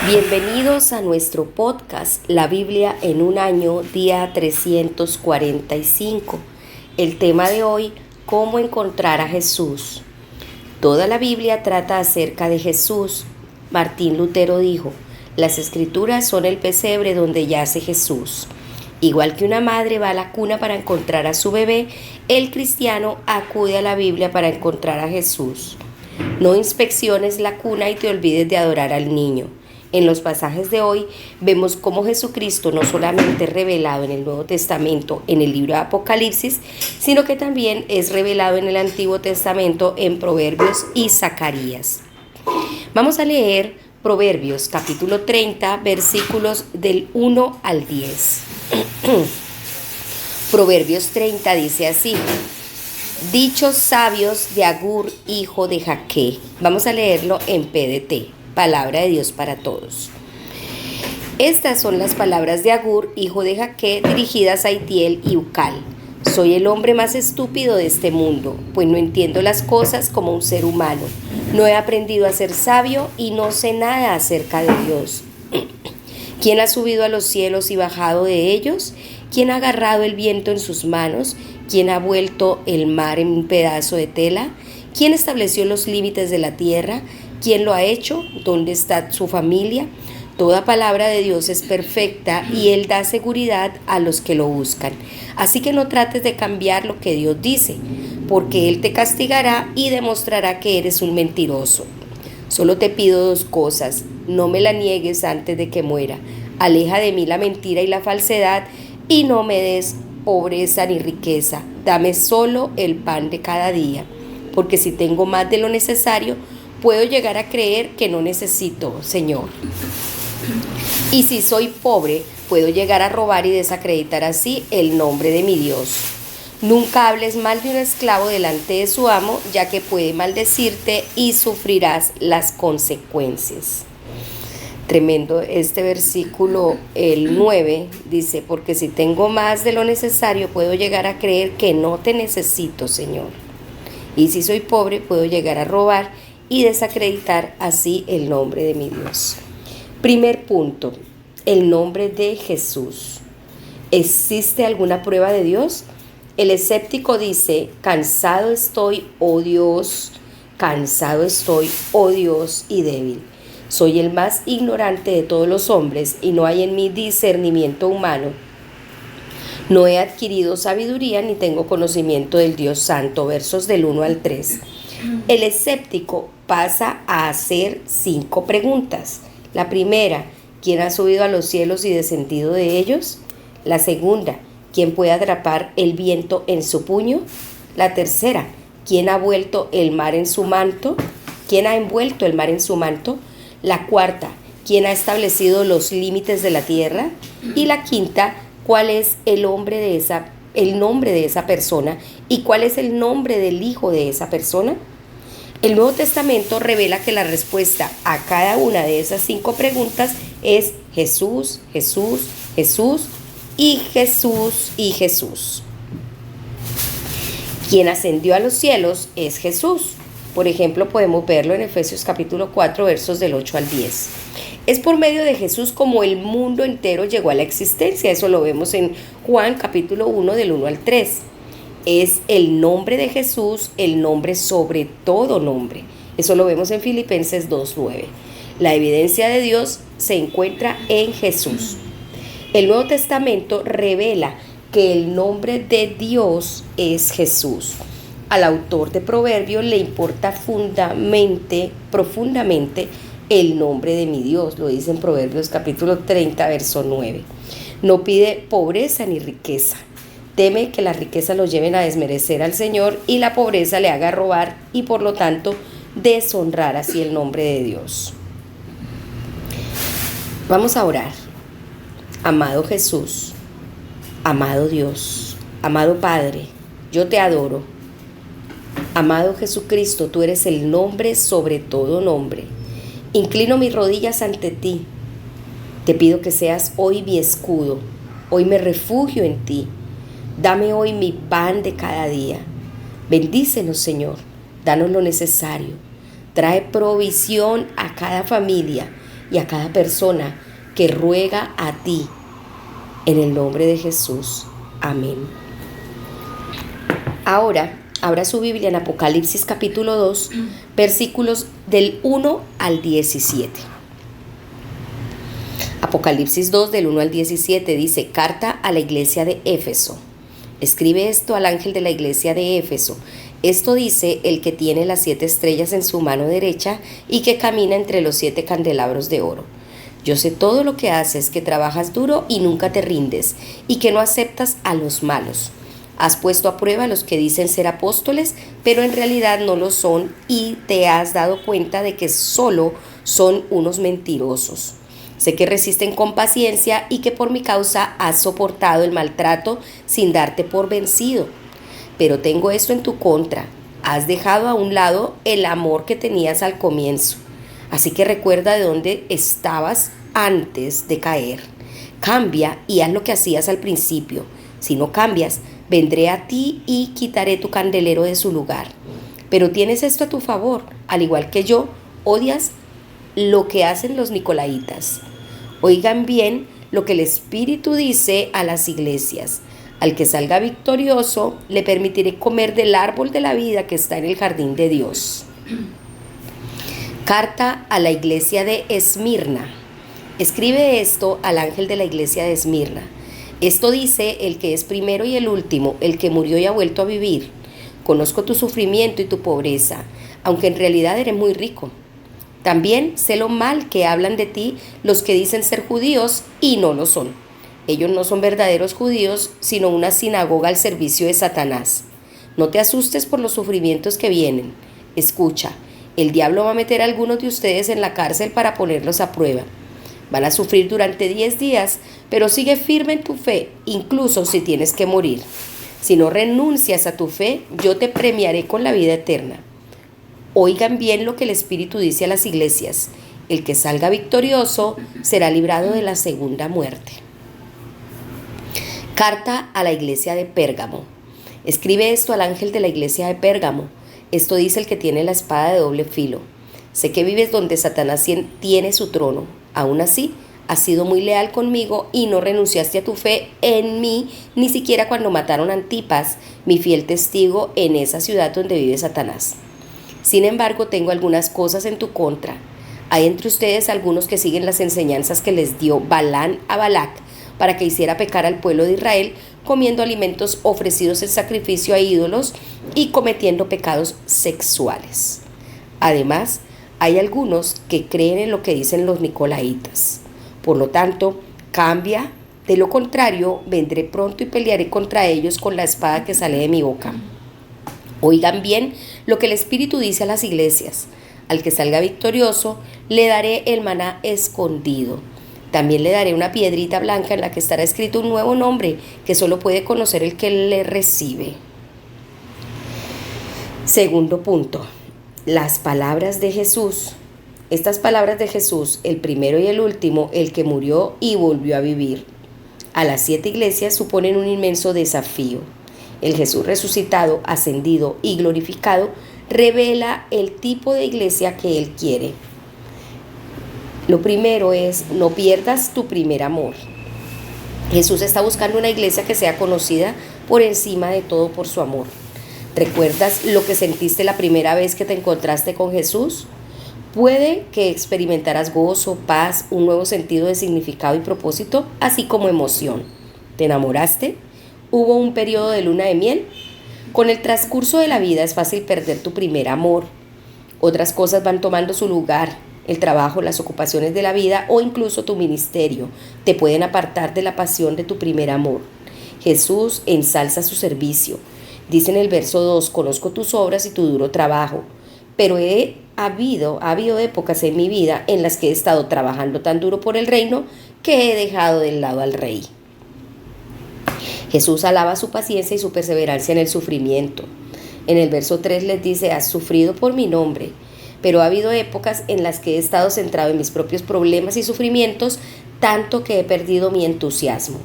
Bienvenidos a nuestro podcast La Biblia en un año, día 345. El tema de hoy, ¿cómo encontrar a Jesús? Toda la Biblia trata acerca de Jesús. Martín Lutero dijo, las escrituras son el pesebre donde yace Jesús. Igual que una madre va a la cuna para encontrar a su bebé, el cristiano acude a la Biblia para encontrar a Jesús. No inspecciones la cuna y te olvides de adorar al niño. En los pasajes de hoy vemos cómo Jesucristo no solamente es revelado en el Nuevo Testamento en el libro de Apocalipsis, sino que también es revelado en el Antiguo Testamento en Proverbios y Zacarías. Vamos a leer Proverbios capítulo 30, versículos del 1 al 10. Proverbios 30 dice así: dichos sabios de Agur, hijo de Jaque. Vamos a leerlo en PDT. Palabra de Dios para todos. Estas son las palabras de Agur, hijo de Jaque, dirigidas a Itiel y Ucal. Soy el hombre más estúpido de este mundo, pues no entiendo las cosas como un ser humano. No he aprendido a ser sabio y no sé nada acerca de Dios. ¿Quién ha subido a los cielos y bajado de ellos? ¿Quién ha agarrado el viento en sus manos? ¿Quién ha vuelto el mar en un pedazo de tela? ¿Quién estableció los límites de la tierra? ¿Quién lo ha hecho? ¿Dónde está su familia? Toda palabra de Dios es perfecta y Él da seguridad a los que lo buscan. Así que no trates de cambiar lo que Dios dice, porque Él te castigará y demostrará que eres un mentiroso. Solo te pido dos cosas: no me la niegues antes de que muera. Aleja de mí la mentira y la falsedad y no me des pobreza ni riqueza. Dame solo el pan de cada día, porque si tengo más de lo necesario, puedo llegar a creer que no necesito, Señor. Y si soy pobre, puedo llegar a robar y desacreditar así el nombre de mi Dios. Nunca hables mal de un esclavo delante de su amo, ya que puede maldecirte y sufrirás las consecuencias. Tremendo este versículo, el 9, dice, porque si tengo más de lo necesario, puedo llegar a creer que no te necesito, Señor. Y si soy pobre, puedo llegar a robar y desacreditar así el nombre de mi Dios. Primer punto, el nombre de Jesús. ¿Existe alguna prueba de Dios? El escéptico dice: cansado estoy, oh Dios, cansado estoy, oh Dios, y débil. Soy el más ignorante de todos los hombres y no hay en mí discernimiento humano. No he adquirido sabiduría ni tengo conocimiento del Dios Santo. Versos del 1 al 3. El escéptico pasa a hacer 5 preguntas. La primera: ¿quién ha subido a los cielos y descendido de ellos? La segunda: ¿quién puede atrapar el viento en su puño? La tercera: ¿quién ha vuelto el mar en su manto? ¿Quién ha envuelto el mar en su manto? La cuarta: ¿quién ha establecido los límites de la tierra? Y la quinta: ¿cuál es el nombre de esa persona y cuál es el nombre del hijo de esa persona? El Nuevo Testamento revela que la respuesta a cada una de esas 5 preguntas es Jesús, Jesús, Jesús y Jesús y Jesús. Quien ascendió a los cielos es Jesús. Por ejemplo, podemos verlo en Efesios capítulo 4, versos del 8 al 10. Es por medio de Jesús como el mundo entero llegó a la existencia. Eso lo vemos en Juan capítulo 1, del 1 al 3. Es el nombre de Jesús, el nombre sobre todo nombre. Eso lo vemos en Filipenses 2:9. La evidencia de Dios se encuentra en Jesús. El Nuevo Testamento revela que el nombre de Dios es Jesús. Al autor de Proverbios le importa profundamente el nombre de mi Dios. Lo dice en Proverbios capítulo 30, verso 9. No pide pobreza ni riqueza. Teme que las riquezas lo lleven a desmerecer al Señor y la pobreza le haga robar y por lo tanto deshonrar así el nombre de Dios. Vamos a orar. Amado Jesús, amado Dios, amado Padre, yo te adoro. Amado Jesucristo, tú eres el nombre sobre todo nombre. Inclino mis rodillas ante ti. Te pido que seas hoy mi escudo. Hoy me refugio en ti. Dame hoy mi pan de cada día. Bendícenos, Señor. Danos lo necesario. Trae provisión a cada familia y a cada persona que ruega a ti. En el nombre de Jesús. Amén. Ahora, abra su Biblia en Apocalipsis capítulo 2, versículos del 1 al 17. Apocalipsis 2 del 1 al 17 dice: Carta a la iglesia de Éfeso. Escribe esto al ángel de la iglesia de Éfeso. Esto dice el que tiene las 7 estrellas en su mano derecha y que camina entre los 7 candelabros de oro. Yo sé todo lo que haces, que trabajas duro y nunca te rindes, y que no aceptas a los malos. Has puesto a prueba a los que dicen ser apóstoles, pero en realidad no lo son, y te has dado cuenta de que solo son unos mentirosos. Sé que resisten con paciencia y que por mi causa has soportado el maltrato sin darte por vencido. Pero tengo esto en tu contra: has dejado a un lado el amor que tenías al comienzo. Así que recuerda de dónde estabas antes de caer. Cambia y haz lo que hacías al principio. Si no cambias, vendré a ti y quitaré tu candelero de su lugar. Pero tienes esto a tu favor: al igual que yo, odias lo que hacen los nicolaitas. Oigan bien lo que el Espíritu dice a las iglesias. Al que salga victorioso, le permitiré comer del árbol de la vida que está en el jardín de Dios. Carta a la iglesia de Esmirna. Escribe esto al ángel de la iglesia de Esmirna. Esto dice el que es primero y el último, el que murió y ha vuelto a vivir. Conozco tu sufrimiento y tu pobreza, aunque en realidad eres muy rico. También sé lo mal que hablan de ti los que dicen ser judíos y no lo son. Ellos no son verdaderos judíos, sino una sinagoga al servicio de Satanás. No te asustes por los sufrimientos que vienen. Escucha, el diablo va a meter a algunos de ustedes en la cárcel para ponerlos a prueba. Van a sufrir durante 10 días, pero sigue firme en tu fe, incluso si tienes que morir. Si no renuncias a tu fe, yo te premiaré con la vida eterna. Oigan bien lo que el Espíritu dice a las iglesias. El que salga victorioso será librado de la segunda muerte. Carta a la iglesia de Pérgamo. Escribe esto al ángel de la iglesia de Pérgamo. Esto dice el que tiene la espada de doble filo. Sé que vives donde Satanás tiene su trono. Aún así, has sido muy leal conmigo y no renunciaste a tu fe en mí, ni siquiera cuando mataron a Antipas, mi fiel testigo, en esa ciudad donde vive Satanás. Sin embargo, tengo algunas cosas en tu contra. Hay entre ustedes algunos que siguen las enseñanzas que les dio Balán a Balac para que hiciera pecar al pueblo de Israel, comiendo alimentos ofrecidos en sacrificio a ídolos y cometiendo pecados sexuales. Además, hay algunos que creen en lo que dicen los nicolaitas. Por lo tanto, cambia. De lo contrario, vendré pronto y pelearé contra ellos con la espada que sale de mi boca. Oigan bien lo que el Espíritu dice a las iglesias. Al que salga victorioso, le daré el maná escondido. También le daré una piedrita blanca en la que estará escrito un nuevo nombre que solo puede conocer el que le recibe. Segundo punto, las palabras de Jesús. Estas palabras de Jesús, el primero y el último, el que murió y volvió a vivir, a las 7 iglesias suponen un inmenso desafío. El Jesús resucitado, ascendido y glorificado revela el tipo de iglesia que Él quiere. Lo primero es: no pierdas tu primer amor. Jesús está buscando una iglesia que sea conocida por encima de todo por su amor. ¿Recuerdas lo que sentiste la primera vez que te encontraste con Jesús? Puede que experimentaras gozo, paz, un nuevo sentido de significado y propósito, así como emoción. ¿Te enamoraste? ¿Hubo un periodo de luna de miel? Con el transcurso de la vida es fácil perder tu primer amor. Otras cosas van tomando su lugar. El trabajo, las ocupaciones de la vida o incluso tu ministerio te pueden apartar de la pasión de tu primer amor. Jesús ensalza su servicio. Dice en el verso 2: conozco tus obras y tu duro trabajo, pero ha habido épocas en mi vida en las que he estado trabajando tan duro por el reino que he dejado del lado al rey. Jesús alaba su paciencia y su perseverancia en el sufrimiento. En el verso 3 les dice: has sufrido por mi nombre, pero ha habido épocas en las que he estado centrado en mis propios problemas y sufrimientos, tanto que he perdido mi entusiasmo.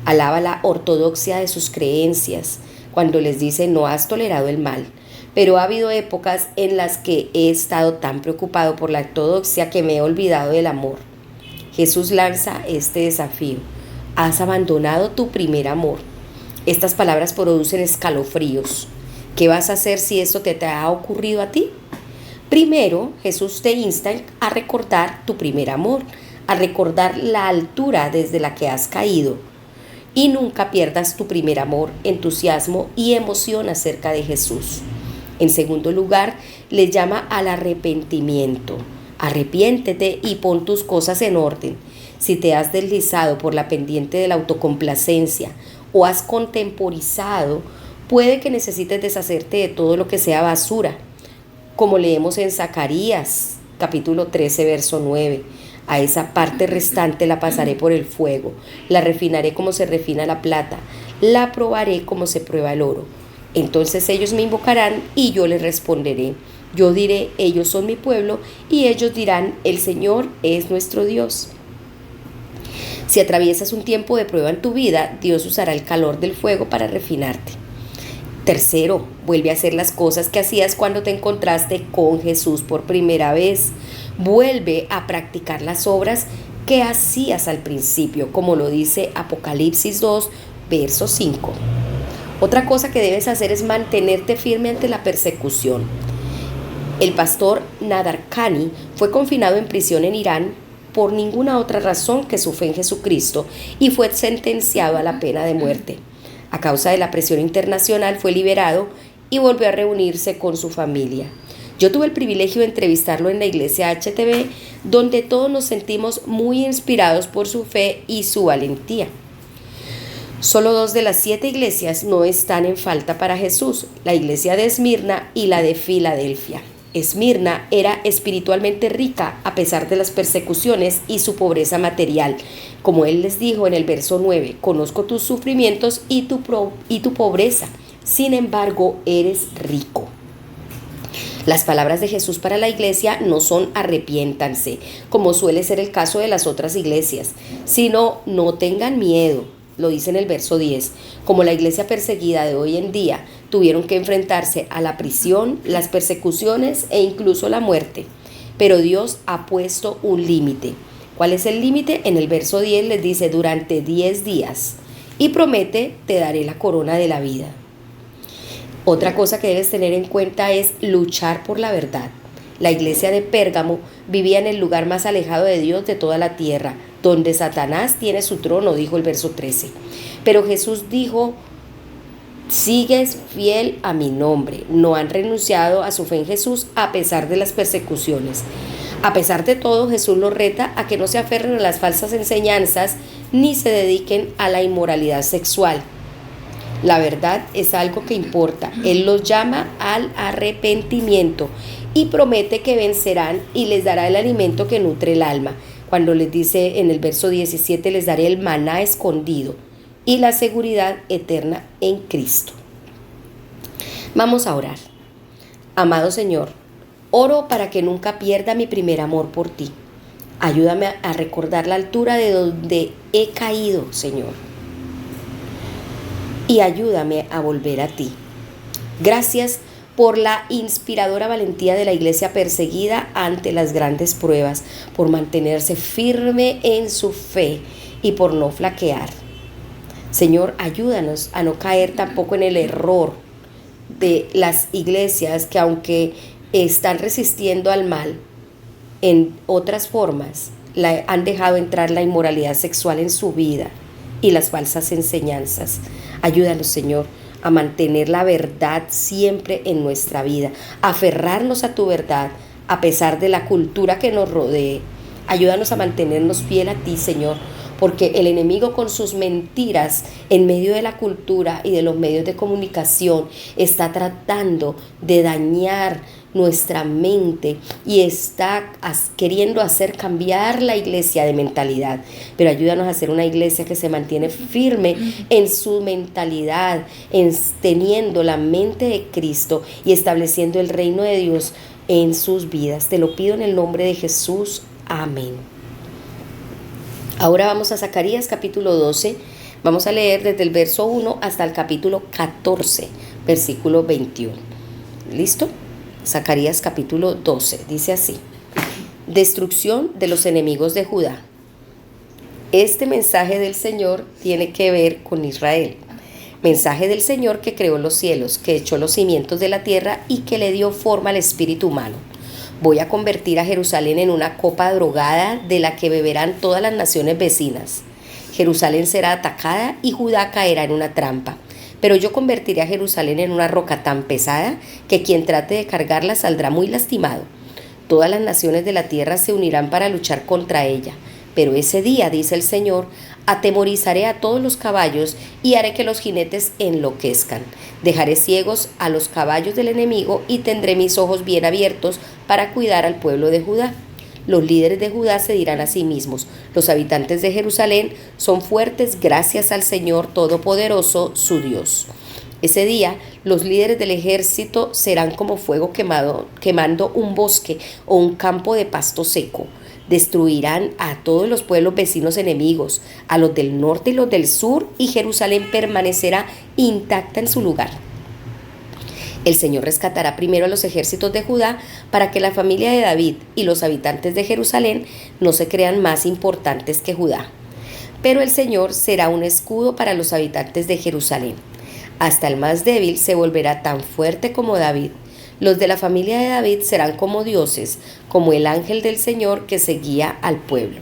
Alaba la ortodoxia de sus creencias cuando les dice: no has tolerado el mal, pero ha habido épocas en las que he estado tan preocupado por la ortodoxia que me he olvidado del amor. Jesús lanza este desafío: has abandonado tu primer amor. Estas palabras producen escalofríos. ¿Qué vas a hacer si esto te ha ocurrido a ti? Primero, Jesús te insta a recordar tu primer amor, a recordar la altura desde la que has caído. Y nunca pierdas tu primer amor, entusiasmo y emoción acerca de Jesús. En segundo lugar, le llama al arrepentimiento. Arrepiéntete y pon tus cosas en orden. Si te has deslizado por la pendiente de la autocomplacencia o has contemporizado, puede que necesites deshacerte de todo lo que sea basura, como leemos en Zacarías, capítulo 13, verso 9. A esa parte restante la pasaré por el fuego, la refinaré como se refina la plata, la probaré como se prueba el oro. Entonces ellos me invocarán y yo les responderé. Yo diré, ellos son mi pueblo, y ellos dirán, el Señor es nuestro Dios. Si atraviesas un tiempo de prueba en tu vida, Dios usará el calor del fuego para refinarte. Tercero, vuelve a hacer las cosas que hacías cuando te encontraste con Jesús por primera vez. Vuelve a practicar las obras que hacías al principio, como lo dice Apocalipsis 2, verso 5. Otra cosa que debes hacer es mantenerte firme ante la persecución. El pastor Nader Khani fue confinado en prisión en Irán por ninguna otra razón que su fe en Jesucristo y fue sentenciado a la pena de muerte. A causa de la presión internacional fue liberado y volvió a reunirse con su familia. Yo tuve el privilegio de entrevistarlo en la iglesia HTB, donde todos nos sentimos muy inspirados por su fe y su valentía. Solo 2 de las 7 iglesias no están en falta para Jesús, la iglesia de Esmirna y la de Filadelfia. Esmirna era espiritualmente rica a pesar de las persecuciones y su pobreza material. Como él les dijo en el verso 9, conozco tus sufrimientos y tu pobreza, sin embargo eres rico. Las palabras de Jesús para la iglesia no son arrepiéntanse, como suele ser el caso de las otras iglesias, sino no tengan miedo. Lo dice en el verso 10, como la iglesia perseguida de hoy en día tuvieron que enfrentarse a la prisión, las persecuciones e incluso la muerte. Pero Dios ha puesto un límite. ¿Cuál es el límite? En el verso 10 les dice, durante 10 días, y promete, te daré la corona de la vida. Otra cosa que debes tener en cuenta es luchar por la verdad. La iglesia de Pérgamo vivía en el lugar más alejado de Dios de toda la tierra, donde Satanás tiene su trono, dijo el verso 13. Pero Jesús dijo, sigues fiel a mi nombre. No han renunciado a su fe en Jesús a pesar de las persecuciones. A pesar de todo, Jesús los reta a que no se aferren a las falsas enseñanzas ni se dediquen a la inmoralidad sexual. La verdad es algo que importa. Él los llama al arrepentimiento y promete que vencerán y les dará el alimento que nutre el alma. Cuando les dice en el verso 17, les daré el maná escondido y la seguridad eterna en Cristo. Vamos a orar. Amado Señor, oro para que nunca pierda mi primer amor por ti. Ayúdame a recordar la altura de donde he caído, Señor. Y ayúdame a volver a ti. Gracias por la inspiradora valentía de la iglesia perseguida ante las grandes pruebas, por mantenerse firme en su fe y por no flaquear. Señor, ayúdanos a no caer tampoco en el error de las iglesias que, aunque están resistiendo al mal en otras formas, han dejado entrar la inmoralidad sexual en su vida y las falsas enseñanzas. Ayúdanos, Señor, a mantener la verdad siempre en nuestra vida, a aferrarnos a tu verdad a pesar de la cultura que nos rodee. Ayúdanos a mantenernos fiel a ti, Señor, porque el enemigo con sus mentiras en medio de la cultura y de los medios de comunicación está tratando de dañar nuestra mente y está queriendo hacer cambiar la iglesia de mentalidad. Pero ayúdanos a ser una iglesia que se mantiene firme en su mentalidad, teniendo la mente de Cristo y estableciendo el reino de Dios en sus vidas. Te lo pido en el nombre de Jesús. Amén. Ahora vamos a Zacarías capítulo 12. Vamos a leer desde el verso 1 hasta el capítulo 14, versículo 21. ¿Listo? Zacarías capítulo 12, dice así. Destrucción de los enemigos de Judá. Este mensaje del Señor tiene que ver con Israel. Mensaje del Señor que creó los cielos, que echó los cimientos de la tierra y que le dio forma al espíritu humano. Voy a convertir a Jerusalén en una copa drogada de la que beberán todas las naciones vecinas. Jerusalén será atacada y Judá caerá en una trampa. Pero yo convertiré a Jerusalén en una roca tan pesada que quien trate de cargarla saldrá muy lastimado. Todas las naciones de la tierra se unirán para luchar contra ella. Pero ese día, dice el Señor, atemorizaré a todos los caballos y haré que los jinetes enloquezcan. Dejaré ciegos a los caballos del enemigo y tendré mis ojos bien abiertos para cuidar al pueblo de Judá. Los líderes de Judá se dirán a sí mismos: los habitantes de Jerusalén son fuertes gracias al Señor Todopoderoso, su Dios. Ese día, los líderes del ejército serán como fuego quemando un bosque o un campo de pasto seco. Destruirán a todos los pueblos vecinos enemigos, a los del norte y los del sur, y Jerusalén permanecerá intacta en su lugar. El Señor rescatará primero a los ejércitos de Judá para que la familia de David y los habitantes de Jerusalén no se crean más importantes que Judá. Pero el Señor será un escudo para los habitantes de Jerusalén. Hasta el más débil se volverá tan fuerte como David. Los de la familia de David serán como dioses, como el ángel del Señor que seguía al pueblo.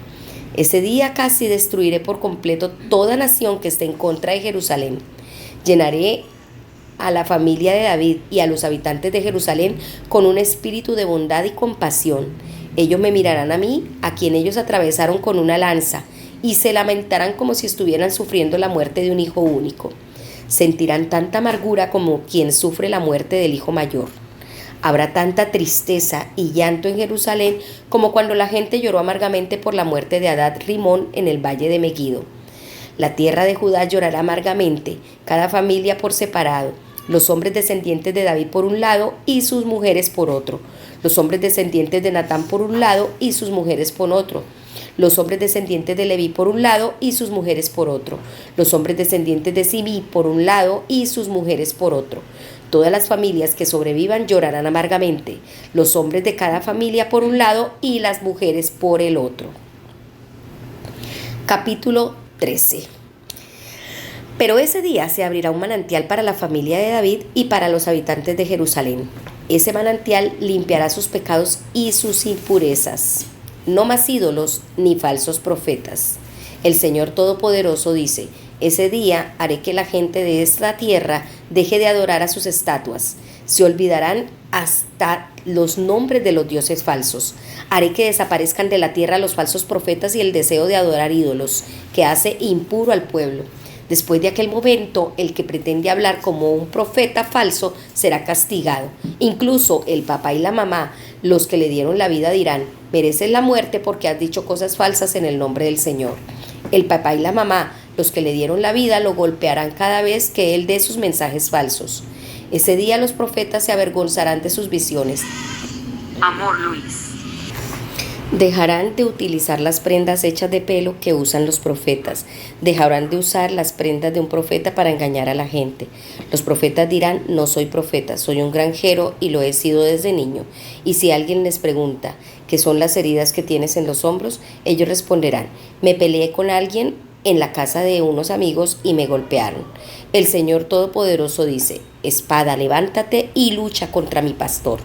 Ese día casi destruiré por completo toda nación que esté en contra de Jerusalén. Llenaré a la familia de David y a los habitantes de Jerusalén con un espíritu de bondad y compasión. Ellos me mirarán a mí, a quien ellos atravesaron con una lanza, y se lamentarán como si estuvieran sufriendo la muerte de un hijo único. Sentirán tanta amargura como quien sufre la muerte del hijo mayor. Habrá tanta tristeza y llanto en Jerusalén como cuando la gente lloró amargamente por la muerte de Hadad Rimón en el valle de Meguido. La tierra de Judá llorará amargamente, cada familia por separado, los hombres descendientes de David por un lado y sus mujeres por otro, los hombres descendientes de Natán por un lado y sus mujeres por otro, los hombres descendientes de Leví por un lado y sus mujeres por otro, los hombres descendientes de Simí por un lado y sus mujeres por otro. Todas las familias que sobrevivan llorarán amargamente, los hombres de cada familia por un lado y las mujeres por el otro. Capítulo 13. Pero ese día se abrirá un manantial para la familia de David y para los habitantes de Jerusalén. Ese manantial limpiará sus pecados y sus impurezas. No más ídolos ni falsos profetas. El Señor Todopoderoso dice: ese día haré que la gente de esta tierra deje de adorar a sus estatuas. Se olvidarán hasta los nombres de los dioses falsos. Haré que desaparezcan de la tierra los falsos profetas y el deseo de adorar ídolos, que hace impuro al pueblo. Después de aquel momento, el que pretende hablar como un profeta falso será castigado. Incluso el papá y la mamá, los que le dieron la vida, dirán: mereces la muerte porque has dicho cosas falsas en el nombre del Señor. El papá y la mamá, los que le dieron la vida, lo golpearán cada vez que él dé sus mensajes falsos. Ese día los profetas se avergonzarán de sus visiones. Amor Luis. Dejarán de utilizar las prendas hechas de pelo que usan los profetas. Dejarán de usar las prendas de un profeta para engañar a la gente. Los profetas dirán: no soy profeta, soy un granjero y lo he sido desde niño. Y si alguien les pregunta: ¿qué son las heridas que tienes en los hombros?, ellos responderán: me peleé con alguien en la casa de unos amigos y me golpearon. El Señor Todopoderoso dice: espada, levántate y lucha contra mi pastor.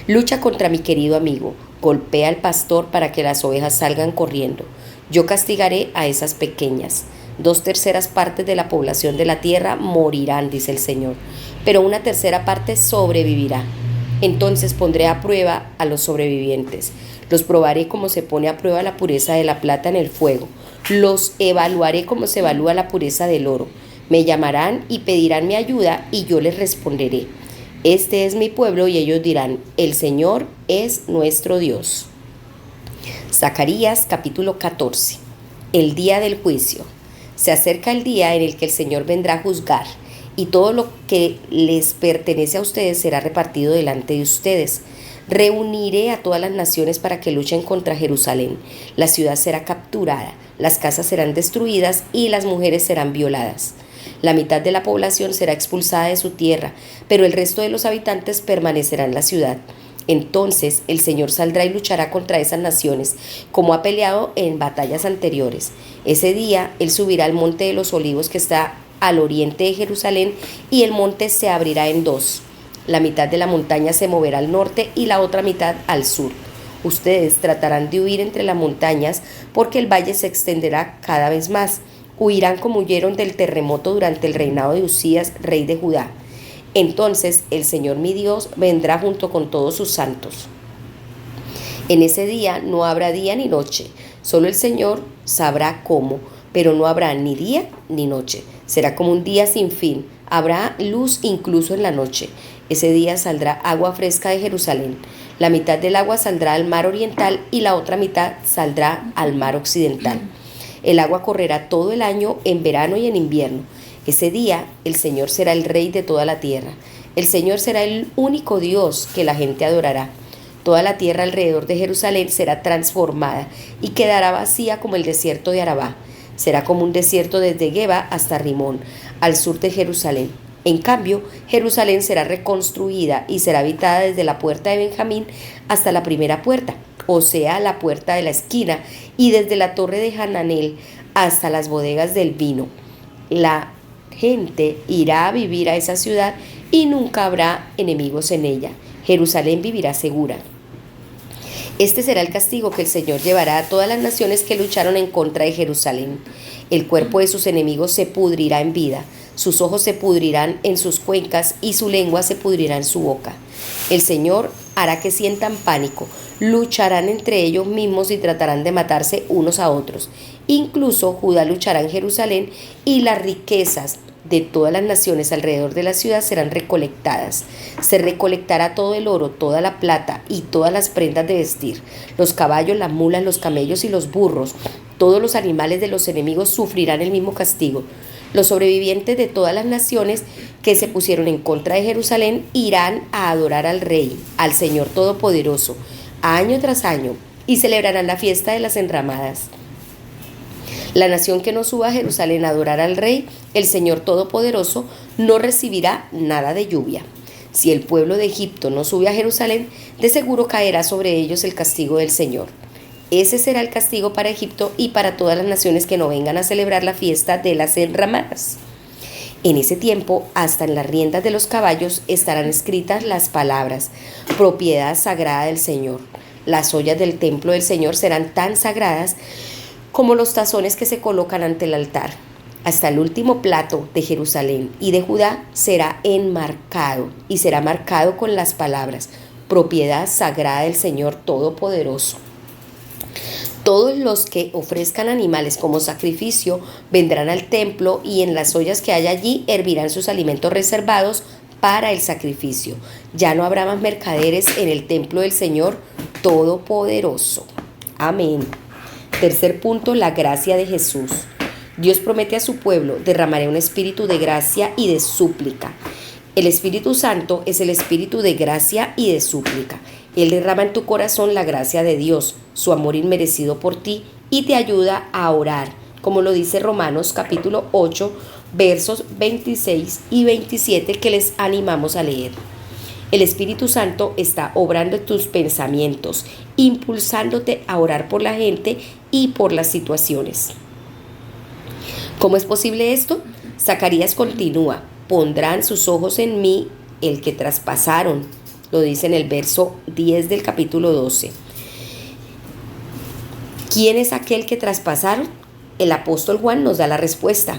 Lucha contra mi querido amigo. Golpea al pastor para que las ovejas salgan corriendo. Yo castigaré a esas pequeñas. 2/3 partes de la población de la tierra morirán, dice el Señor, pero 1/3 parte sobrevivirá. Entonces pondré a prueba a los sobrevivientes. Los probaré como se pone a prueba la pureza de la plata en el fuego. Los evaluaré como se evalúa la pureza del oro. Me llamarán y pedirán mi ayuda y yo les responderé: este es mi pueblo, y ellos dirán: el Señor es nuestro Dios. Zacarías capítulo 14. El día del juicio. Se acerca el día en el que el Señor vendrá a juzgar, y todo lo que les pertenece a ustedes será repartido delante de ustedes. Reuniré a todas las naciones para que luchen contra Jerusalén. La ciudad será capturada, las casas serán destruidas y las mujeres serán violadas. La mitad de la población será expulsada de su tierra, pero el resto de los habitantes permanecerá en la ciudad. Entonces el Señor saldrá y luchará contra esas naciones, como ha peleado en batallas anteriores. Ese día Él subirá al monte de los olivos que está al oriente de Jerusalén, y el monte se abrirá en dos. La mitad de la montaña se moverá al norte y la otra mitad al sur. Ustedes tratarán de huir entre las montañas, porque el valle se extenderá cada vez más. Huirán como huyeron del terremoto durante el reinado de Usías, rey de Judá. Entonces el Señor mi Dios vendrá junto con todos sus santos. En ese día no habrá día ni noche, solo el Señor sabrá cómo, pero no habrá ni día ni noche. Será como un día sin fin, habrá luz incluso en la noche. Ese día saldrá agua fresca de Jerusalén. La mitad del agua saldrá al mar oriental y la otra mitad saldrá al mar occidental. El agua correrá todo el año, en verano y en invierno. Ese día el Señor será el Rey de toda la tierra. El Señor será el único Dios que la gente adorará. Toda la tierra alrededor de Jerusalén será transformada y quedará vacía como el desierto de Arabá. Será como un desierto desde Geba hasta Rimón, al sur de Jerusalén. En cambio, Jerusalén será reconstruida y será habitada desde la puerta de Benjamín hasta la primera puerta, o sea, la puerta de la esquina, y desde la torre de Hananel hasta las bodegas del vino. La gente irá a vivir a esa ciudad y nunca habrá enemigos en ella. Jerusalén vivirá segura. Este será el castigo que el Señor llevará a todas las naciones que lucharon en contra de Jerusalén. El cuerpo de sus enemigos se pudrirá en vida, sus ojos se pudrirán en sus cuencas y su lengua se pudrirá en su boca. El Señor hará que sientan pánico, lucharán entre ellos mismos y tratarán de matarse unos a otros. Incluso Judá luchará en Jerusalén y las riquezas de todas las naciones alrededor de la ciudad serán recolectadas. Se recolectará todo el oro, toda la plata y todas las prendas de vestir, los caballos, las mulas, los camellos y los burros. Todos los animales de los enemigos sufrirán el mismo castigo. Los sobrevivientes de todas las naciones que se pusieron en contra de Jerusalén irán a adorar al Rey, al Señor Todopoderoso, año tras año, y celebrarán la fiesta de las enramadas. La nación que no suba a Jerusalén a adorar al Rey, el Señor Todopoderoso, no recibirá nada de lluvia. Si el pueblo de Egipto no sube a Jerusalén, de seguro caerá sobre ellos el castigo del Señor. Ese será el castigo para Egipto y para todas las naciones que no vengan a celebrar la fiesta de las enramadas. En ese tiempo, hasta en las riendas de los caballos estarán escritas las palabras: propiedad sagrada del Señor. Las ollas del templo del Señor serán tan sagradas como los tazones que se colocan ante el altar. Hasta el último plato de Jerusalén y de Judá será enmarcado y será marcado con las palabras: propiedad sagrada del Señor Todopoderoso. Todos los que ofrezcan animales como sacrificio vendrán al templo y en las ollas que haya allí hervirán sus alimentos reservados para el sacrificio. Ya no habrá más mercaderes en el templo del Señor Todopoderoso. Amén. Tercer punto, la gracia de Jesús. Dios promete a su pueblo: derramaré un espíritu de gracia y de súplica. El Espíritu Santo es el espíritu de gracia y de súplica. Él derrama en tu corazón la gracia de Dios, su amor inmerecido por ti, y te ayuda a orar, como lo dice Romanos capítulo 8, versos 26 y 27, que les animamos a leer. El Espíritu Santo está obrando en tus pensamientos, impulsándote a orar por la gente y por las situaciones. ¿Cómo es posible esto? Zacarías continúa: pondrán sus ojos en mí el que traspasaron. Lo dice en el verso 10 del capítulo 12. ¿Quién es aquel que traspasaron? El apóstol Juan nos da la respuesta.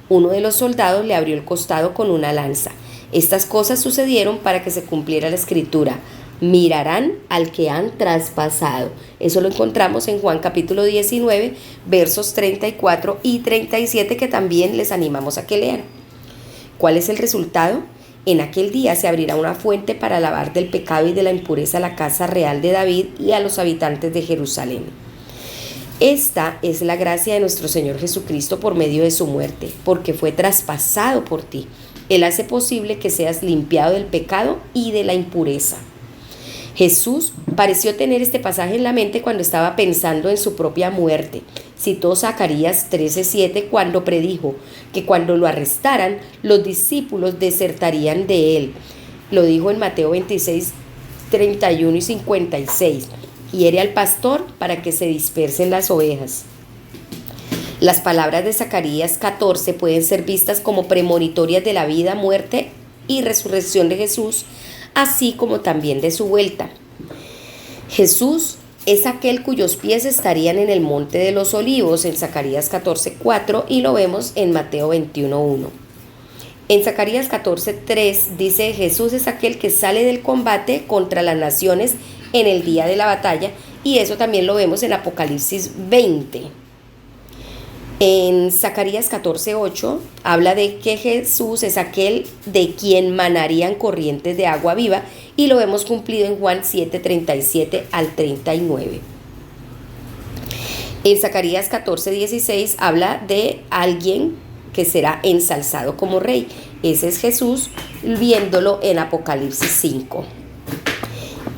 Uno de los soldados le abrió el costado con una lanza. Estas cosas sucedieron para que se cumpliera la escritura: mirarán al que han traspasado. Eso lo encontramos en Juan capítulo 19, versos 34 y 37, que también les animamos a que lean. ¿Cuál es el resultado? En aquel día se abrirá una fuente para lavar del pecado y de la impureza a la casa real de David y a los habitantes de Jerusalén. Esta es la gracia de nuestro Señor Jesucristo por medio de su muerte, porque fue traspasado por ti. Él hace posible que seas limpiado del pecado y de la impureza. Jesús pareció tener este pasaje en la mente cuando estaba pensando en su propia muerte. Citó Zacarías 13:7 cuando predijo que cuando lo arrestaran, los discípulos desertarían de él. Lo dijo en Mateo 26:31 y 56. Hiere al pastor para que se dispersen las ovejas. Las palabras de Zacarías 14 pueden ser vistas como premonitorias de la vida, muerte y resurrección de Jesús, así como también de su vuelta. Jesús es aquel cuyos pies estarían en el monte de los olivos en Zacarías 14:4 y lo vemos en Mateo 21:1. En Zacarías 14:3 dice: Jesús es aquel que sale del combate contra las naciones en el día de la batalla, y eso también lo vemos en Apocalipsis 20. En Zacarías 14:8 habla de que Jesús es aquel de quien manarían corrientes de agua viva, y lo hemos cumplido en Juan 7:37 al 39. En Zacarías 14:16 habla de alguien que será ensalzado como rey. Ese es Jesús, viéndolo en Apocalipsis 5.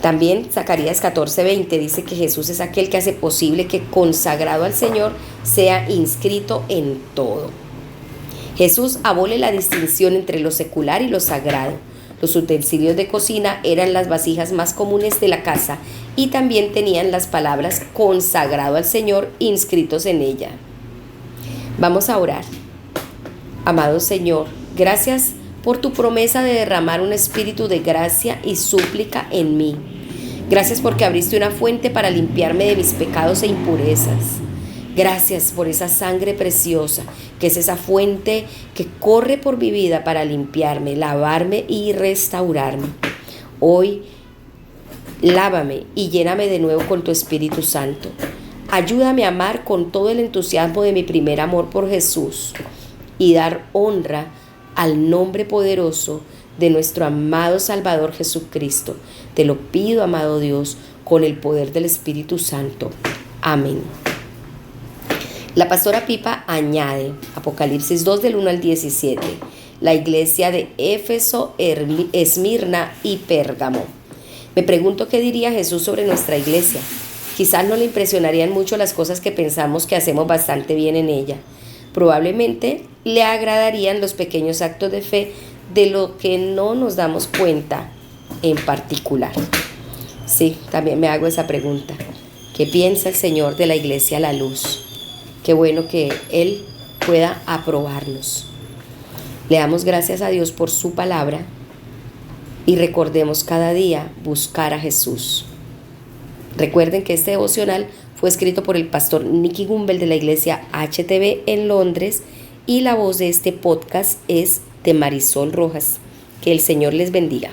También Zacarías 14:20 dice que Jesús es aquel que hace posible que, consagrado al Señor, sea inscrito en todo. Jesús abole la distinción entre lo secular y lo sagrado. Los utensilios de cocina eran las vasijas más comunes de la casa y también tenían las palabras consagrado al Señor inscritos en ella. Vamos a orar. Amado Señor, gracias por tu promesa de derramar un espíritu de gracia y súplica en mí. Gracias porque abriste una fuente para limpiarme de mis pecados e impurezas. Gracias por esa sangre preciosa, que es esa fuente que corre por mi vida para limpiarme, lavarme y restaurarme. Hoy, lávame y lléname de nuevo con tu Espíritu Santo. Ayúdame a amar con todo el entusiasmo de mi primer amor por Jesús y dar honra al nombre poderoso de nuestro amado Salvador Jesucristo. Te lo pido, amado Dios, con el poder del Espíritu Santo. Amén. La pastora Pipa añade, Apocalipsis 2 del 1 al 17, la iglesia de Éfeso, Esmirna y Pérgamo. Me pregunto qué diría Jesús sobre nuestra iglesia. Quizás no le impresionarían mucho las cosas que pensamos que hacemos bastante bien en ella. Probablemente le agradarían los pequeños actos de fe de lo que no nos damos cuenta en particular. Sí, también me hago esa pregunta. ¿Qué piensa el Señor de la iglesia La Luz? Qué bueno que Él pueda aprobarnos. Le damos gracias a Dios por su palabra y recordemos cada día buscar a Jesús. Recuerden que este devocional fue escrito por el pastor Nicky Gumbel de la iglesia HTV en Londres, y la voz de este podcast es de Marisol Rojas. Que el Señor les bendiga.